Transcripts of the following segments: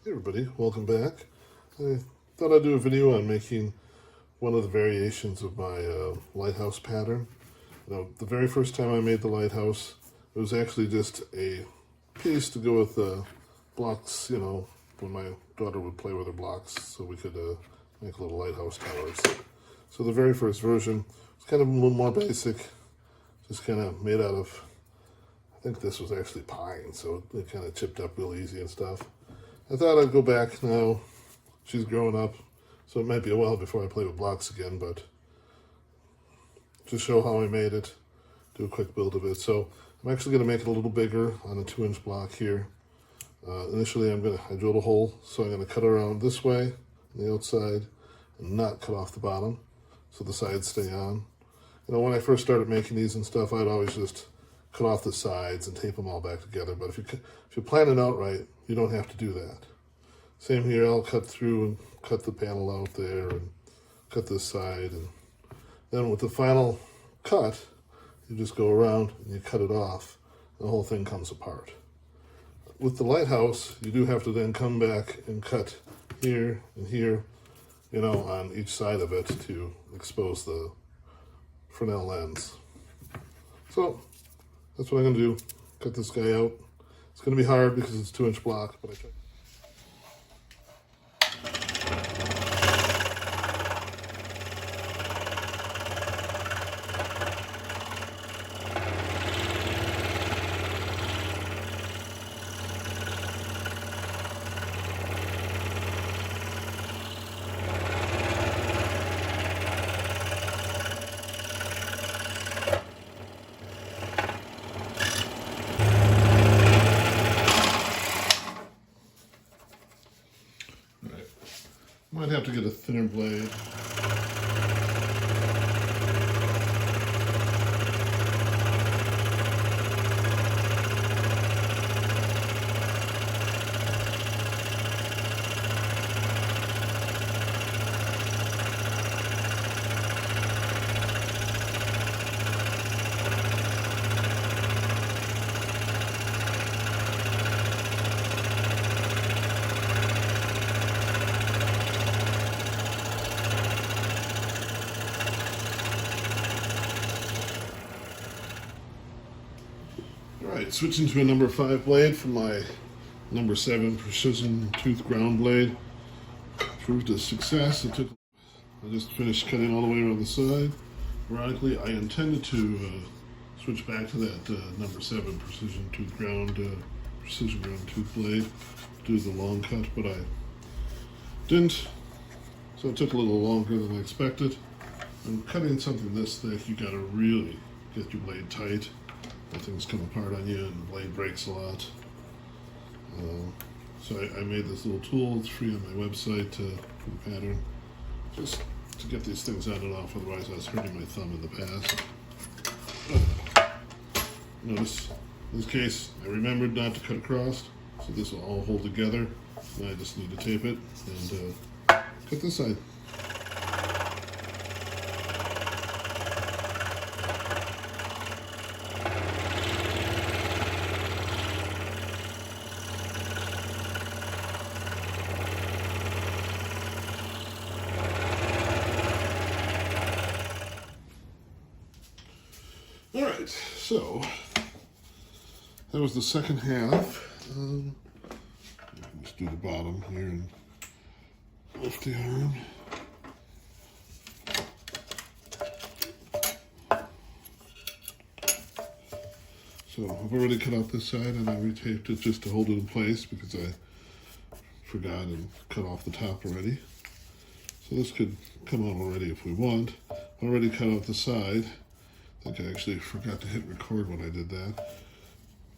Hey everybody, welcome back. I thought I'd do a video on making one of the variations of my lighthouse pattern. The very first time I made the lighthouse, it was actually just a piece to go with blocks, when my daughter would play with her blocks, so we could make little lighthouse towers. So the very first version was kind of a little more basic, just kind of made out of, I think this was actually pine, so it kind of chipped up real easy and stuff. I thought I'd go back now. She's growing up, so it might be a while before I play with blocks again, but to show how I made it, do a quick build of it. So I'm actually going to make it a little bigger on a 2-inch block here. Initially I drilled a hole, so I'm going to cut around this way on the outside and not cut off the bottom so the sides stay on. When I first started making these and stuff, I'd always just cut off the sides and tape them all back together. But if you plan it out right, you don't have to do that. Same here, I'll cut through and cut the panel out there and cut this side. And then with the final cut, you just go around and you cut it off. The whole thing comes apart. With the lighthouse, you do have to then come back and cut here and here, on each side of it to expose the Fresnel lens. So that's what I'm going to do, cut this guy out. It's going to be hard because it's a 2-inch block, but I tried. Might have to get a thinner blade. Alright, switching to a number 5 blade from my number 7 precision tooth ground blade. Proved a success. I just finished cutting all the way around the side. Ironically, I intended to switch back to that number 7 precision ground tooth blade, do the long cut, but I didn't. So it took a little longer than I expected. And cutting something this thick, you gotta really get your blade tight. Things come apart on you and the blade breaks a lot. So I made this little tool. It's free on my website for the pattern, just to get these things on and off. Otherwise I was hurting my thumb in the past. Notice in this case I remembered not to cut across, so this will all hold together. Now I just need to tape it and cut this side. Alright, so that was the second half. Just do the bottom here and lift the arm. So I've already cut out this side and I retaped it just to hold it in place because I forgot and cut off the top already. So this could come out already if we want. I already cut out the side. I think I actually forgot to hit record when I did that,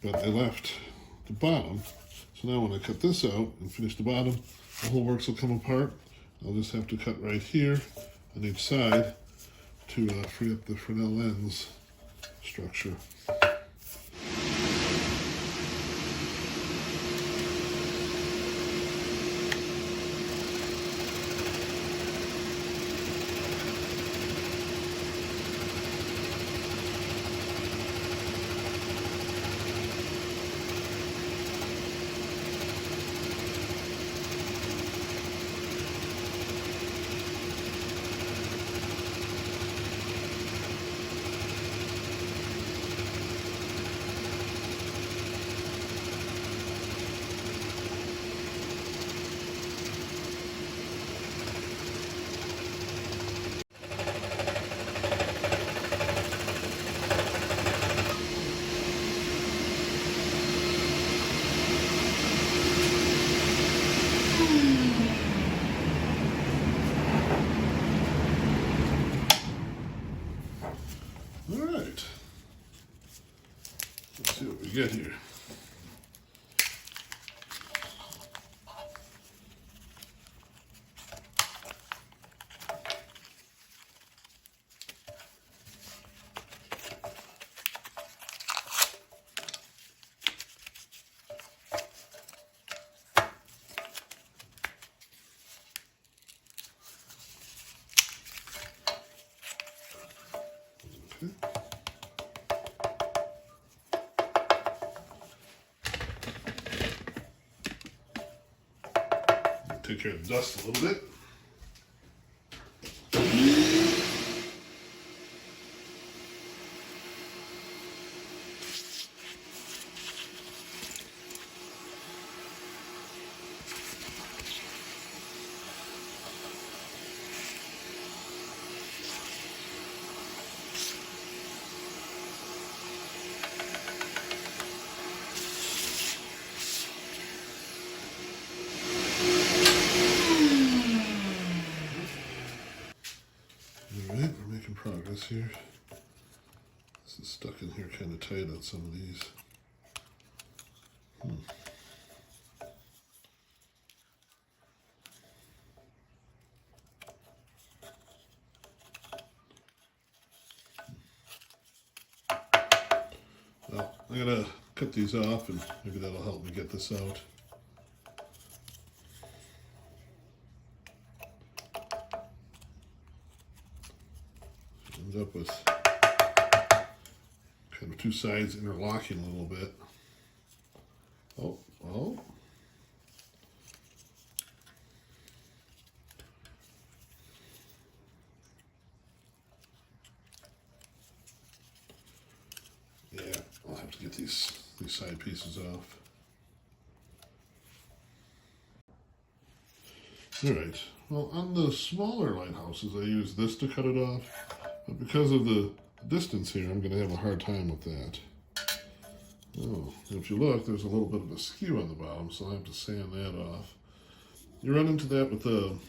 but I left the bottom. So now when I cut this out and finish the bottom, the whole works will come apart. I'll just have to cut right here on each side to free up the Fresnel lens structure. what we get here. Okay. Take care of the dust a little bit. Alright, we're making progress here. This is stuck in here kind of tight on some of these. Well, I'm going to cut these off and maybe that'll help me get this out. Ends up with kind of two sides interlocking a little bit. Oh, oh. Yeah, I'll have to get these side pieces off. All right, well, on the smaller lighthouses, I use this to cut it off, but because of the distance here, I'm going to have a hard time with that. Oh, if you look, there's a little bit of a skew on the bottom, so I have to sand that off. You run into that with the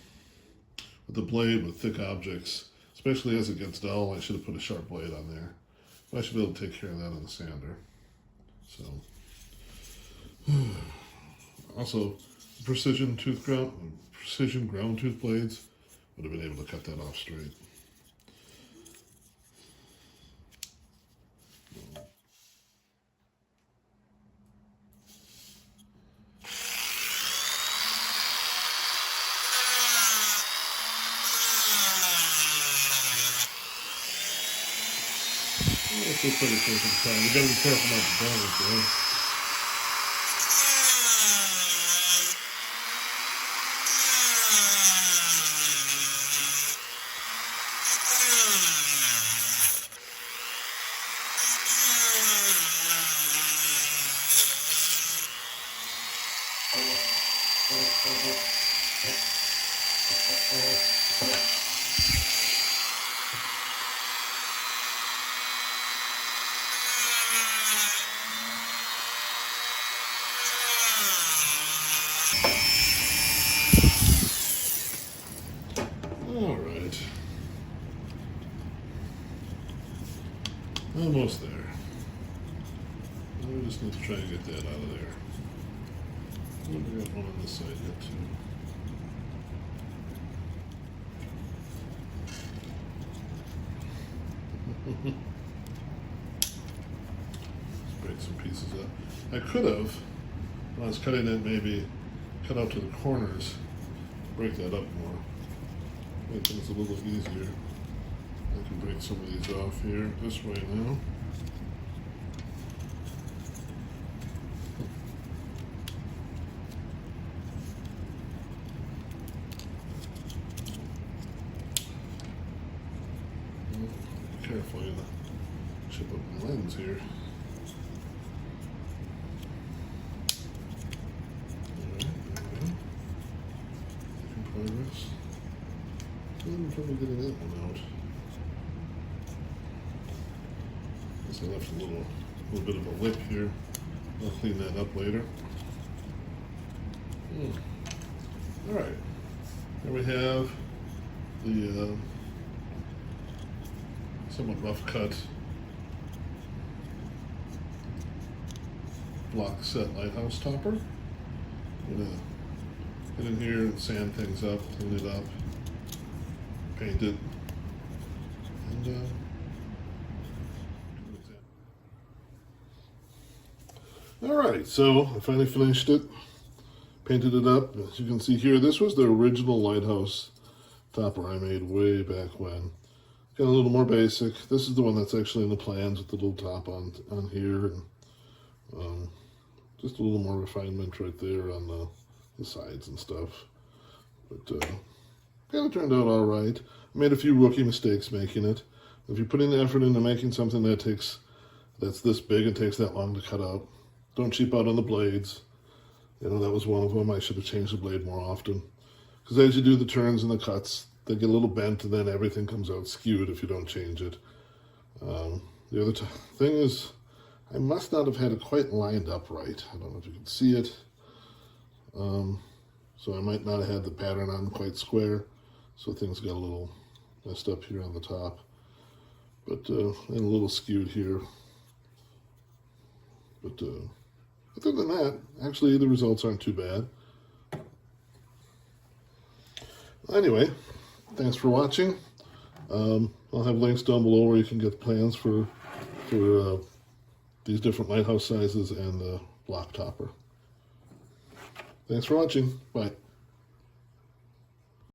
blade with thick objects, especially as it gets dull. I should have put a sharp blade on there. But I should be able to take care of that on the sander. So, also, precision ground tooth blades would have been able to cut that off straight. It's still pretty close to the time. You gotta be careful not to burn it, though. All right. Almost there. We just need to try and get that out of there. We got one on this side yet too. Let's break some pieces up. I could have, when I was cutting it, maybe cut out to the corners, break that up more. Make things a little easier. I can break some of these off here this way now. Careful, you chip up my lens here. Alright, there we go. Making progress. I'm trouble getting that one out. Guess I left a little bit of a lip here. I'll clean that up later. Alright, there we have the somewhat rough cut block set lighthouse topper. I'm gonna get in here and sand things up, clean it up, paint it, and all right, so I finally finished it, painted it up. As you can see here, this was the original lighthouse topper I made way back when. Got a little more basic. This is the one that's actually in the plans with the little top on here, and just a little more refinement right there on the sides and stuff. But kind of turned out all right. I made a few rookie mistakes making it. If you put in the effort into making something that's this big and takes that long to cut out, don't cheap out on the blades. You know, that was one of them. I should have changed the blade more often. Because as you do the turns and the cuts, they get a little bent and then everything comes out skewed if you don't change it. The other thing is, I must not have had it quite lined up right. I don't know if you can see it. So I might not have had the pattern on quite square. So things got a little messed up here on the top. But, and a little skewed here. But, other than that, actually the results aren't too bad. Anyway, thanks for watching. I'll have links down below where you can get plans for these different lighthouse sizes and the block topper. Thanks for watching. Bye.